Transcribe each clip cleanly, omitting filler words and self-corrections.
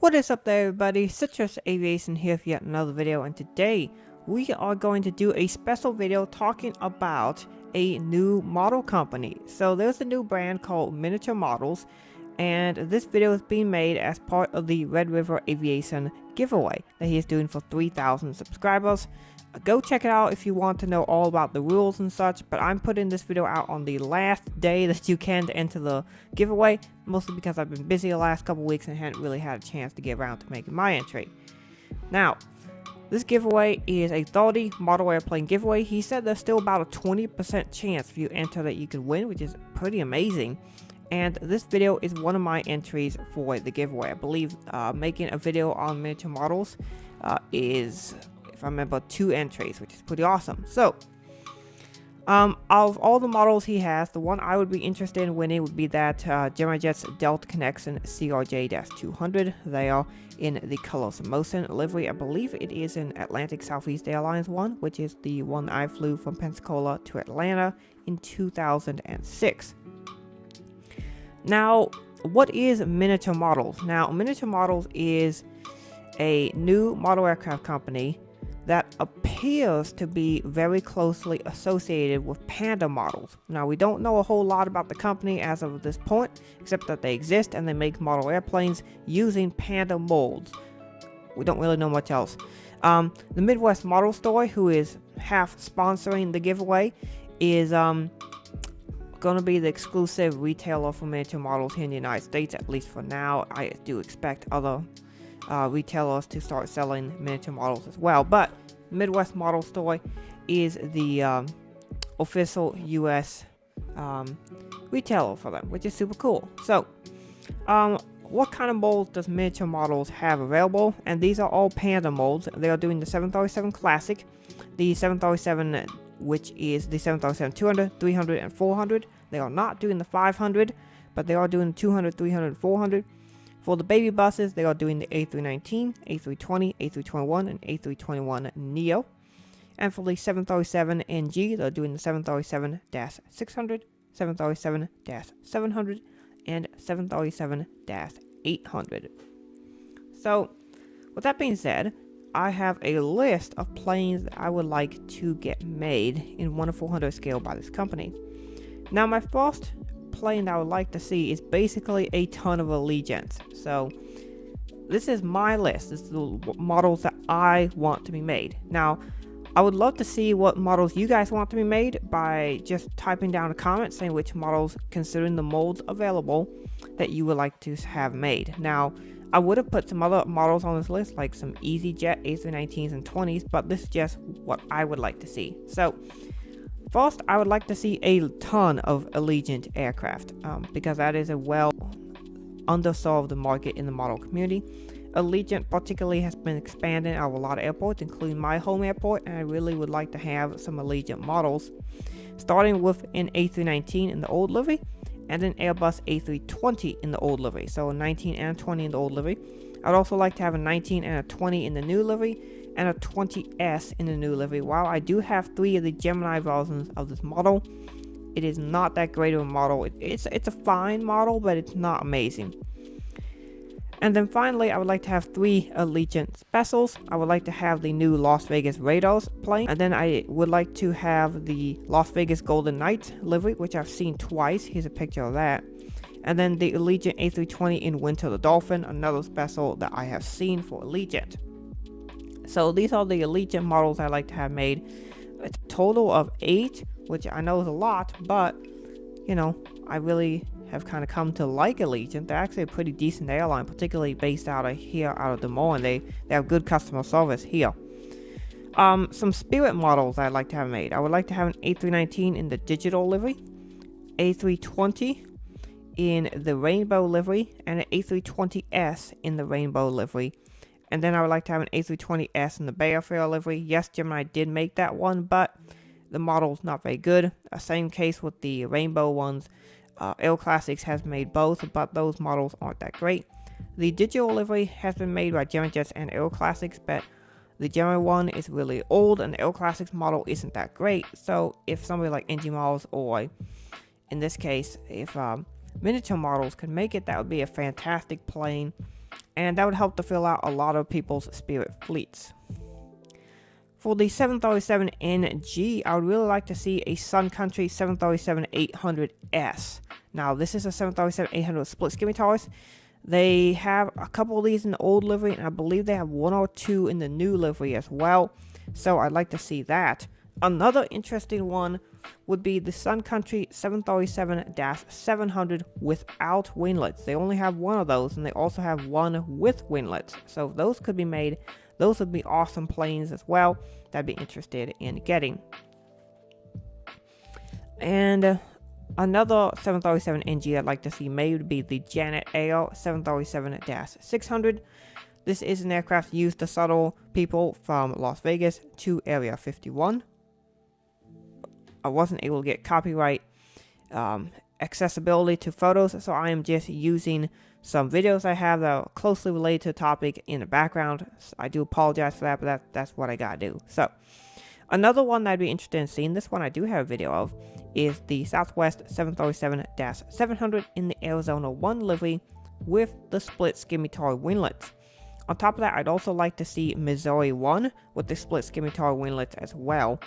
What is up there, everybody? Citrus Aviation here for yet another video, and today we are going to do a special video talking about a new model company. So there's a new brand called Miniature Models, and this video is being made as part of the RedRiverAviation giveaway that he is doing for 3,000 subscribers. Go check it out if you want to know all about the rules and such, but I'm putting this video out on the last day that you can to enter the giveaway, mostly because I've been busy the last couple weeks and hadn't really had a chance to get around to making my entry. Now, this giveaway is a 30 model airplane giveaway. He said there's still about a 20% chance if you enter that you could win, which is pretty amazing. And this video is one of my entries for the giveaway. I believe making a video on miniature models is, if I remember, 2 entries, which is pretty awesome. So, of all the models he has, the one I would be interested in winning would be that Gemini Jets Delta Connection CRJ-200. They are in the Color Motion livery. I believe it is in Atlantic Southeast Airlines one, which is the one I flew from Pensacola to Atlanta in 2006. Now, what is Miniature Models? Now, Miniature Models is a new model aircraft company that appears to be very closely associated with Panda models. Now, we don't know a whole lot about the company as of this point, except that they exist and they make model airplanes using Panda molds. We don't really know much else. The Midwest Model Store, who is half sponsoring the giveaway, is going to be the exclusive retailer for miniature models here in the United States, at least for now. I do expect other retailers to start selling miniature models as well, but Midwest Model Store is the official US retailer for them, which is super cool. So, what kind of molds does Miniature Models have available? And these are all Panda molds. They are doing the 737 Classic, the 737, which is the 737-200, 300, and 400. They are not doing the 500, but they are doing 200, 300, and 400. For the baby buses, they are doing the A319, A320, A321, and A321neo. And for the 737NG, they're doing the 737-600, 737-700, and 737-800. So, with that being said, I have a list of planes that I would like to get made in 1/400 scale by this company. Now, my first plane that I would like to see is basically a ton of Allegiants. So this is my list. This is the models that I want to be made. Now, I would love to see what models you guys want to be made by just typing down a comment saying which models, considering the molds available, that you would like to have made. Now, I would have put some other models on this list, like some EasyJet A319s and 20s, but this is just what I would like to see. So, first, I would like to see a ton of Allegiant aircraft, because that is a well underserved market in the model community. Allegiant particularly has been expanding out of a lot of airports, including my home airport, and I really would like to have some Allegiant models, starting with an A319 in the old livery, and an Airbus A320 in the old livery, so a 19 and a 20 in the old livery. I'd also like to have a 19 and a 20 in the new livery, and a 20S in the new livery. While I do have 3 of the Gemini versions of this model, it is not that great of a model. It's a fine model, but it's not amazing. And then finally, I would like to have 3 Allegiant Specials. I would like to have the new Las Vegas Raiders plane, and then I would like to have the Las Vegas Golden Knights livery, which I've seen twice. Here's a picture of that. And then the Allegiant A320 in Winter the Dolphin, another special that I have seen for Allegiant. So these are the Allegiant models I like to have made. It's a total of 8, which I know is a lot, but, you know, I really have kind of come to like Allegiant. They're actually a pretty decent airline, particularly based out of here, out of Des Moines. They have good customer service here. Some Spirit models I'd like to have made. I would like to have an A319 in the digital livery, A320 in the rainbow livery, and an A320S in the rainbow livery. And then I would like to have an A320S in the Bay Affair livery. Yes, Gemini did make that one, but the model's not very good. Same case with the rainbow ones. Air Classics has made both, but those models aren't that great. The digital livery has been made by Gemini Jets and Air Classics, but the Gemini one is really old, and the Air Classics model isn't that great. So if somebody like NG Models, or in this case, if Miniature Models could make it, that would be a fantastic plane. and that would help to fill out a lot of people's Spirit fleets. For the 737NG, I would really like to see a Sun Country 737-800S. Now, this is a 737-800 split skimitars. They have a couple of these in the old livery, and I believe they have one or two in the new livery as well. So I'd like to see that. Another interesting one would be the Sun Country 737-700 without winglets. They only have one of those, and they also have one with winglets. So if those could be made, those would be awesome planes as well that I'd be interested in getting. And another 737NG I'd like to see made would be the Janet Air 737-600. This is an aircraft used to shuttle people from Las Vegas to Area 51. I wasn't able to get copyright accessibility to photos, so I am just using some videos I have that are closely related to the topic in the background. So I do apologize for that, but that's what I gotta do. So, another one that I'd be interested in seeing, this one I do have a video of, is the Southwest 737-700 in the Arizona 1 livery with the split scimitar winglets. On top of that, I'd also like to see Missouri 1 with the split scimitar winglets as well.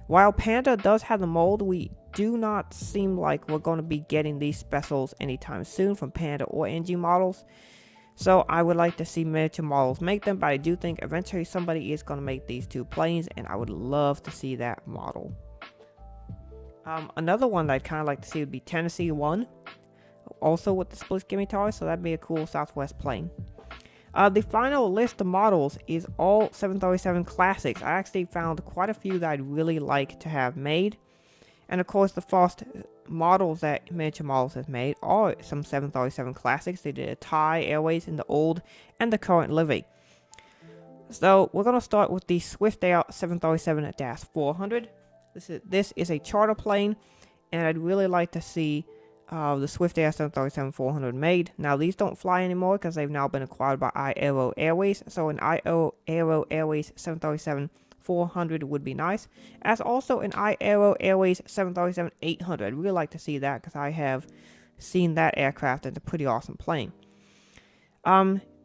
While Panda does have the mold, we do not seem like we're going to be getting these specials anytime soon from Panda or NG models. So I would like to see miniature models make them, but I do think eventually somebody is going to make these two planes, and I would love to see that model. Another one that I'd kind of like to see would be Tennessee 1, also with the split scimitar, so that'd be a cool Southwest plane. The final list of models is all 737 Classics. I actually found quite a few that I'd really like to have made. And of course, the first models that Miniature Models has made are some 737 Classics. They did a Thai Airways in the old and the current livery. So we're going to start with the Swiftair 737-400. This is a charter plane, and I'd really like to see the Swiftair 737-400 made. Now, these don't fly anymore because they've now been acquired by iAero Airways. So an iAero Airways 737-400 would be nice. As also an iAero Airways 737-800. I'd really like to see that because I have seen that aircraft as a pretty awesome plane.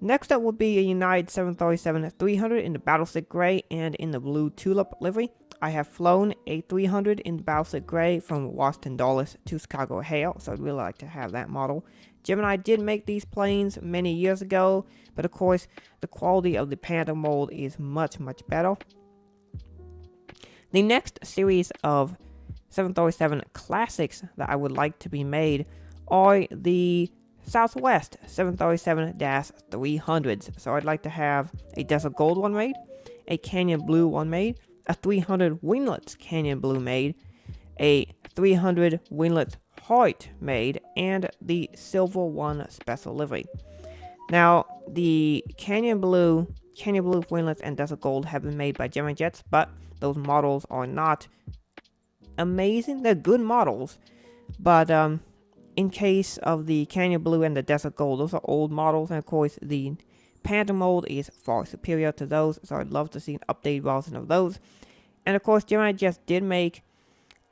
Next up would be a United 737-300 in the Battlestick Gray and in the Blue Tulip livery. I have flown a 300 in the Battlestick Gray from Washington Dulles to Chicago O'Hare, so I'd really like to have that model. Gemini did make these planes many years ago, but of course, the quality of the Panda mold is much, much better. The next series of 737 Classics that I would like to be made are the Southwest 737-300s. So I'd like to have a Desert Gold one made, a Canyon Blue one made, a 300 winglets Canyon Blue made, a 300 winglets Heart made, and the Silver one special livery. Now, the Canyon Blue winglets and Desert Gold have been made by Gemini Jets, but those models are not amazing. They're good models, but in case of the Canyon Blue and the Desert Gold, those are old models, and of course the Panda mold is far superior to those, so I'd love to see an updated version of those. And of course, Gemini Jets did make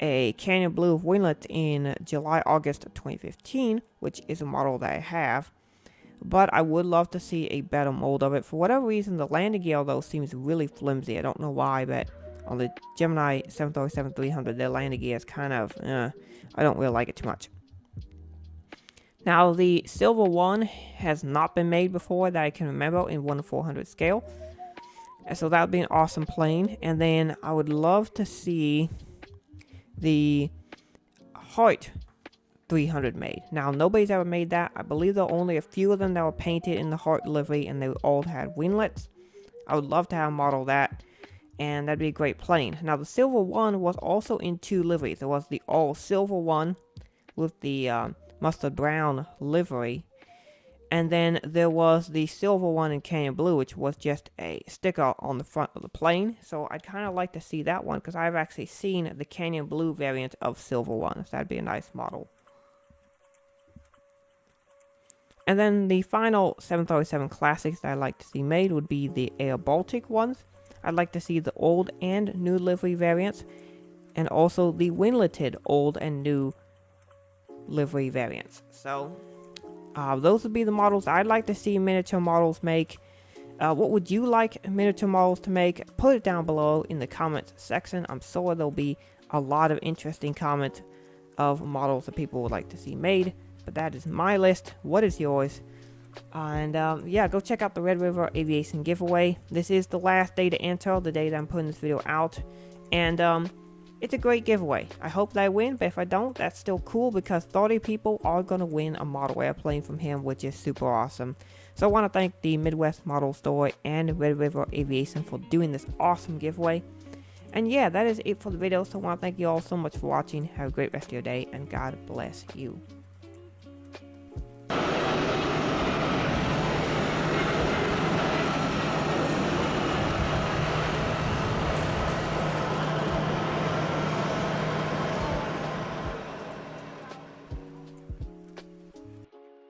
a Canyon Blue winglet in July-August 2015, which is a model that I have. But I would love to see a better mold of it. For whatever reason, the landing gear, though, seems really flimsy. I don't know why, but on the Gemini 737-300, their landing gear is kind of, I don't really like it too much. Now, the Silver one has not been made before that I can remember in 1/400 scale. So that would be an awesome plane. And then I would love to see the Heart 300 made. Now, nobody's ever made that. I believe there are only a few of them that were painted in the Heart livery, and they all had winglets. I would love to have a model of that, and that'd be a great plane. Now, the Silver one was also in two liveries. There was the all silver one with the mustard brown livery, and then there was the silver one in Canyon Blue, which was just a sticker on the front of the plane. So I'd kind of like to see that one because I've actually seen the Canyon Blue variant of Silver one. So that'd be a nice model. And then the final 737 Classics that I'd like to see made would be the Air Baltic ones. I'd like to see the old and new livery variants, and also the wingleted old and new livery variants. So Those would be the models I'd like to see miniature models make. What would you like miniature models to make? Put it down below in the comments section. I'm sure there'll be a lot of interesting comments of models that people would like to see made. But that is my list. What is yours? And yeah, go check out the Red River Aviation giveaway. This is the last day to enter, the day that I'm putting this video out. And it's a great giveaway. I hope that I win, but if I don't, that's still cool because 30 people are going to win a model airplane from him, which is super awesome. So I want to thank the Midwest Model Store and Red River Aviation for doing this awesome giveaway. And yeah, that is it for the video. So I want to thank you all so much for watching. Have a great rest of your day, and God bless you.